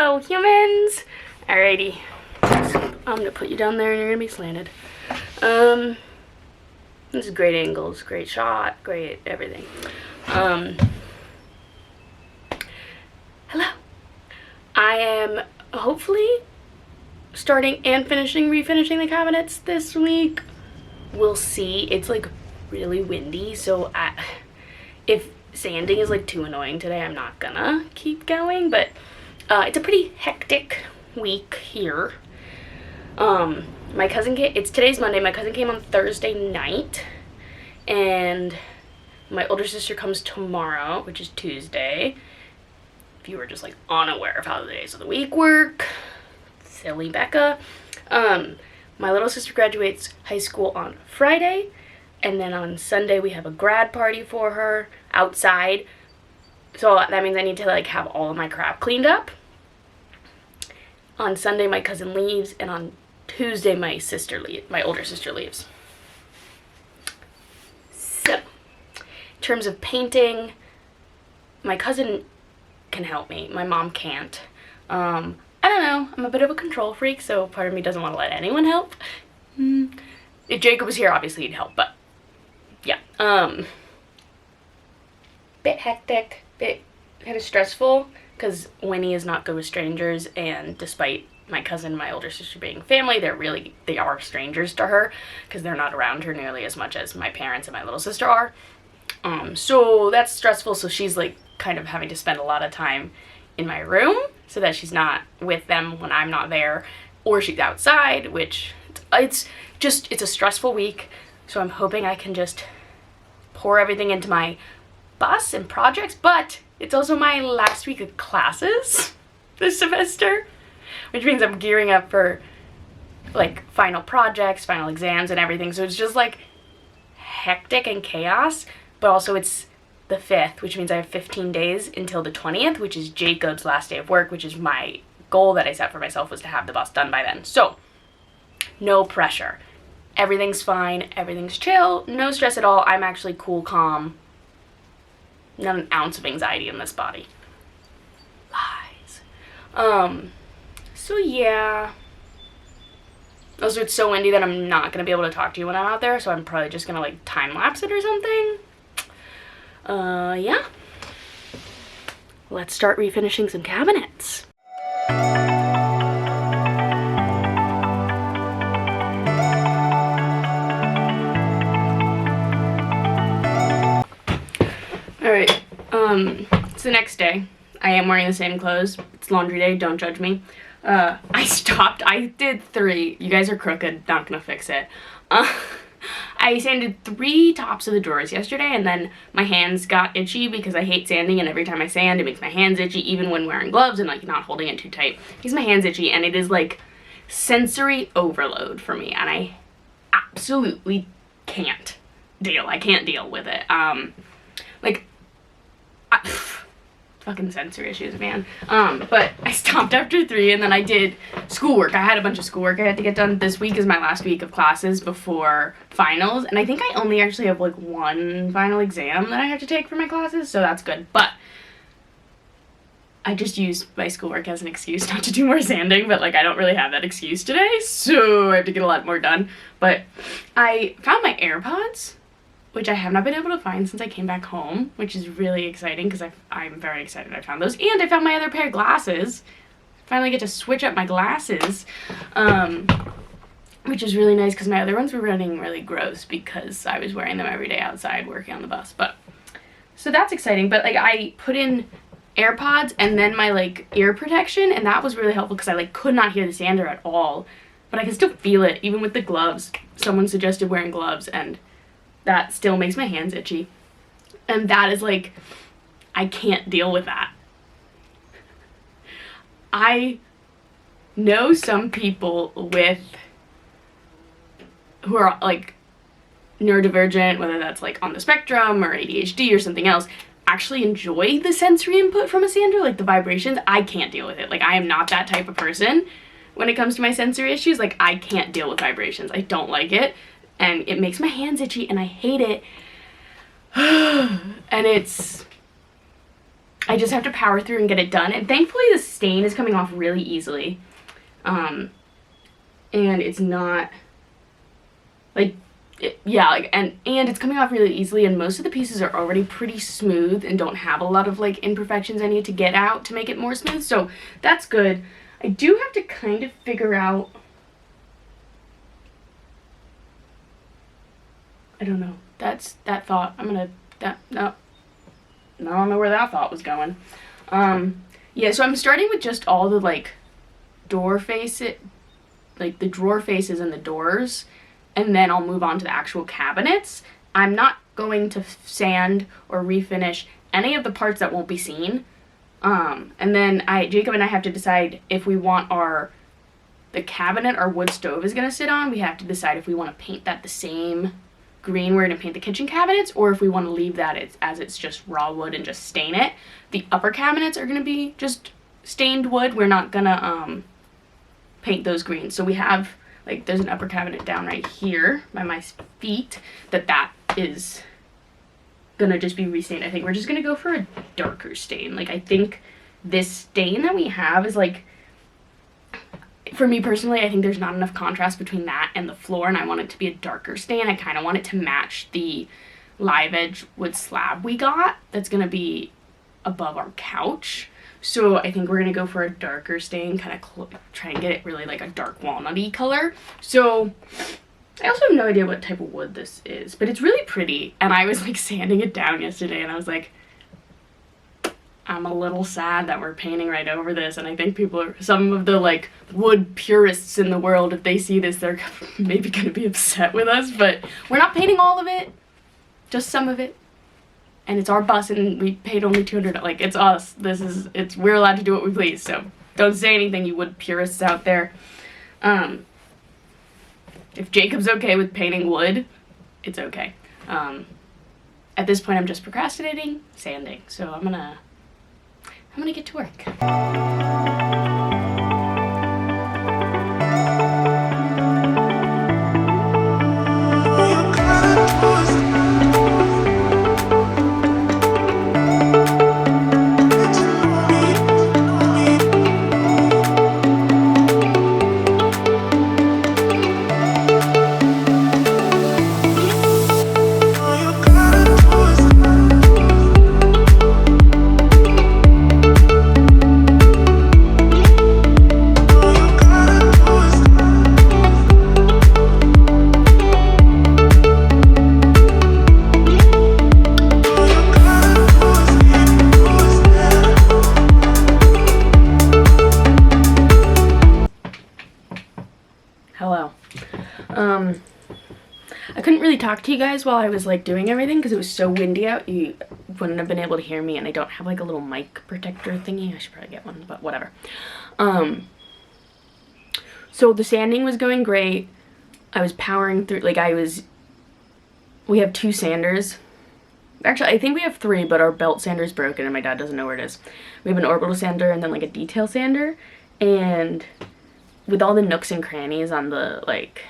Hello, humans! Alrighty. I'm gonna put you down there and you're gonna be slanted. This is great angles, great shot, great everything. Hello. I am hopefully starting and refinishing the cabinets this week. We'll see. It's like really windy, so if sanding is like too annoying today, I'm not gonna keep going, but it's a pretty hectic week here. My cousin came, today's Monday, my cousin came on Thursday night, and my older sister comes tomorrow, which is Tuesday. If you were just like unaware of how the days of the week work, silly Becca. My little sister graduates high school on Friday, and then on Sunday we have a grad party for her outside. So that means I need to like have all of my crap cleaned up. On Sunday my cousin leaves, and on Tuesday my older sister leaves. So, in terms of painting, my cousin can help me. My mom can't. I don't know. I'm a bit of a control freak, so part of me doesn't want to let anyone help. If Jacob was here, obviously he'd help, but yeah. Bit hectic, bit kind of stressful, because Winnie is not good with strangers, and despite my cousin and my older sister being family, they are strangers to her, because they're not around her nearly as much as my parents and my little sister are. So that's stressful, so she's like kind of having to spend a lot of time in my room so that she's not with them when I'm not there, or she's outside, which it's a stressful week. So I'm hoping I can just pour everything into my bus and projects, but it's also my last week of classes this semester, which means I'm gearing up for like final projects, final exams and everything. So it's just like hectic and chaos, but also it's the 5th, which means I have 15 days until the 20th, which is Jacob's last day of work, which is my goal that I set for myself, was to have the bus done by then. So no pressure. Everything's fine. Everything's chill. No stress at all. I'm actually cool, calm. Not an ounce of anxiety in this body. Lies. So yeah. Also, it's so windy that I'm not going to be able to talk to you when I'm out there, so I'm probably just going to like time-lapse it or something. Yeah. Let's start refinishing some cabinets. Alright, it's the next day. I am wearing the same clothes. It's laundry day, don't judge me. I did 3. You guys are crooked, not gonna fix it. I sanded 3 tops of the drawers yesterday, and then my hands got itchy because I hate sanding, and every time I sand it makes my hands itchy, even when wearing gloves and like not holding it too tight. It makes my hands itchy, and it is like sensory overload for me, and I absolutely can't deal. I can't deal with it. Fucking sensory issues, man. But I stopped after 3, and then I did schoolwork. I had a bunch of schoolwork I had to get done. This week is my last week of classes before finals, and I think I only actually have like 1 final exam that I have to take for my classes, so that's good. But I just used my schoolwork as an excuse not to do more sanding, but like I don't really have that excuse today, so I have to get a lot more done. But I found my AirPods, which I have not been able to find since I came back home, which is really exciting because I'm very excited I found those. And I found my other pair of glasses. Finally get to switch up my glasses, which is really nice because my other ones were running really gross because I was wearing them every day outside working on the bus. But so that's exciting. But like I put in AirPods and then my like ear protection, and that was really helpful because I like could not hear the sander at all, but I can still feel it even with the gloves. Someone suggested wearing gloves, and that still makes my hands itchy. And that is like, I can't deal with that. I know some people who are like neurodivergent, whether that's like on the spectrum or ADHD or something else, actually enjoy the sensory input from a sander, like the vibrations. I can't deal with it. Like I am not that type of person when it comes to my sensory issues. Like I can't deal with vibrations. I don't like it. And it makes my hands itchy, and I hate it. And I just have to power through and get it done. And thankfully the stain is coming off really easily. And it's not like, and it's coming off really easily, and most of the pieces are already pretty smooth and don't have a lot of like imperfections I need to get out to make it more smooth, so that's good. I do have to kind of figure out, I don't know, that thought, no, I don't know where that thought was going. Yeah, so I'm starting with just all the like door faces, like the drawer faces and the doors, and then I'll move on to the actual cabinets. I'm not going to sand or refinish any of the parts that won't be seen. And then Jacob and I have to decide if we want the cabinet our wood stove is gonna sit on. We have to decide if we want to paint that the same green we're gonna paint the kitchen cabinets, or if we want to leave that as it's just raw wood and just stain it. The upper cabinets are gonna be just stained wood. We're not gonna paint those greens. So we have, like, there's an upper cabinet down right here by my feet that is gonna just be restained. I think we're just gonna go for a darker stain. Like, I think this stain that we have is like, for me personally, I think there's not enough contrast between that and the floor, and I want it to be a darker stain. I kind of want it to match the live edge wood slab we got that's gonna be above our couch. So I think we're gonna go for a darker stain, kind of try and get it really like a dark walnut-y color. So I also have no idea what type of wood this is, but it's really pretty. And I was like sanding it down yesterday, and I was like, I'm a little sad that we're painting right over this. And I think some of the like wood purists in the world, if they see this, they're maybe gonna be upset with us, but we're not painting all of it, just some of it. And it's our bus, and we paid only $200. Like, it's us. We're allowed to do what we please. So don't say anything, you wood purists out there. If Jacob's okay with painting wood, it's okay. At this point, I'm just procrastinating sanding. So I'm gonna get to work. Hello. I couldn't really talk to you guys while I was like doing everything because it was so windy out. You wouldn't have been able to hear me, and I don't have like a little mic protector thingy. I should probably get one, but whatever. So the sanding was going great. I was powering through, we have 2 sanders. Actually, I think we have 3, but our belt sander is broken and my dad doesn't know where it is. We have an orbital sander and then like a detail sander, and with all the nooks and crannies on the like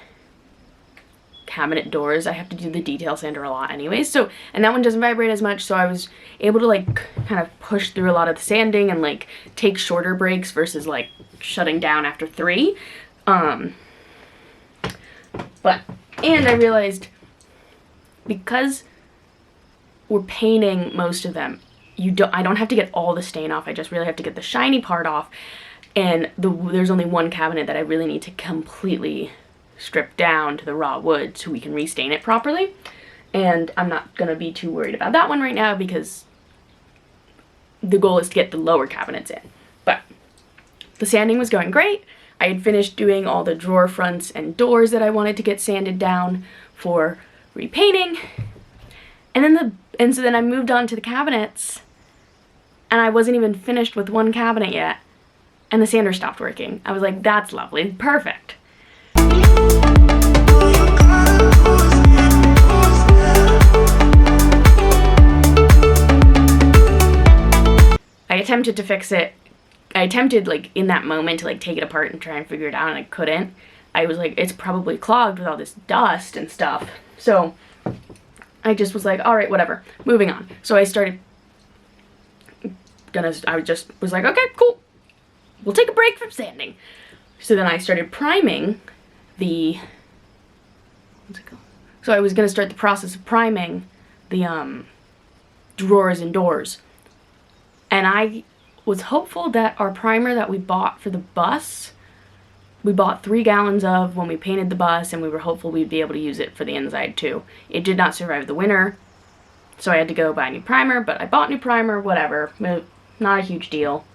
cabinet doors, I have to do the detail sander a lot anyways. So, and that one doesn't vibrate as much, so I was able to like kind of push through a lot of the sanding and like take shorter breaks versus like shutting down after 3. And I realized because we're painting most of them, I don't have to get all the stain off. I just really have to get the shiny part off. And there's only one cabinet that I really need to completely strip down to the raw wood so we can restain it properly. And I'm not gonna be too worried about that one right now because the goal is to get the lower cabinets in. But the sanding was going great. I had finished doing all the drawer fronts and doors that I wanted to get sanded down for repainting. And so then I moved on to the cabinets, and I wasn't even finished with one cabinet yet, and the sander stopped working. I was like, that's lovely, perfect. I attempted to fix it. I attempted like in that moment to like take it apart and try and figure it out, and I couldn't. I was like, it's probably clogged with all this dust and stuff. So I just was like, all right, whatever, moving on. So I started just was like, okay, cool. We'll take a break from sanding. So then I started priming the, what's it called? So I was gonna start the process of priming the drawers and doors. And I was hopeful that our primer that we bought for the bus, we bought 3 gallons of when we painted the bus, and we were hopeful we'd be able to use it for the inside too. It did not survive the winter, so I had to go buy new primer, but I bought new primer, whatever, not a huge deal.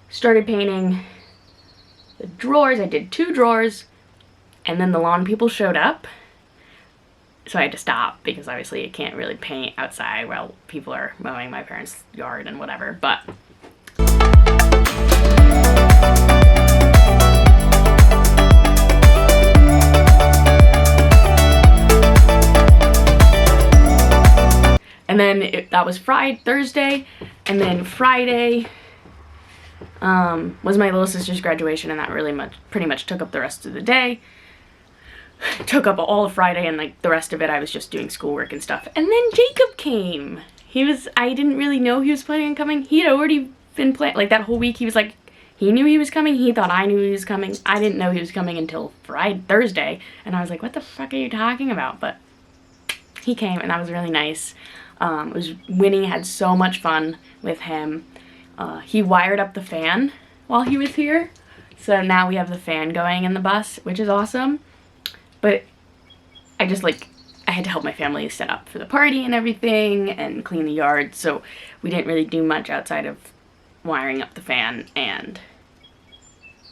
Started painting the drawers. I did 2 drawers, and then the lawn people showed up, so I had to stop because obviously you can't really paint outside while people are mowing my parents' yard and whatever, but and then that was Thursday, and then Friday was my little sister's graduation, and that pretty much took up the rest of the day. Took up all of Friday, and like the rest of it I was just doing schoolwork and stuff. And then Jacob came. I didn't really know he was planning on coming. He had already been like that whole week he was like, he knew he was coming, he thought I knew he was coming. I didn't know he was coming until Thursday, and I was like, what the fuck are you talking about? But he came, and that was really nice. Winnie had so much fun with him. He wired up the fan while he was here, so now we have the fan going in the bus, which is awesome. But I had to help my family set up for the party and everything and clean the yard, so we didn't really do much outside of wiring up the fan. And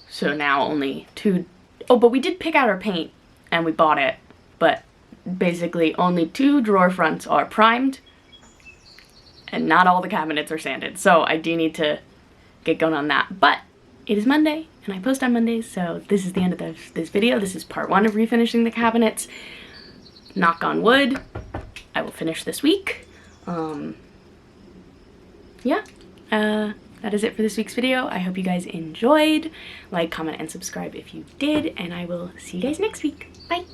so now only 2, but we did pick out our paint and we bought it, but basically only 2 drawer fronts are primed and not all the cabinets are sanded, so I do need to get going on that. But it is Monday, and I post on Mondays, so this is the end of this video. This is part 1 of refinishing the cabinets. Knock on wood, I will finish this week. Yeah, that is it for this week's video. I hope you guys enjoyed. Like, comment, and subscribe if you did, and I will see you guys next week. Bye!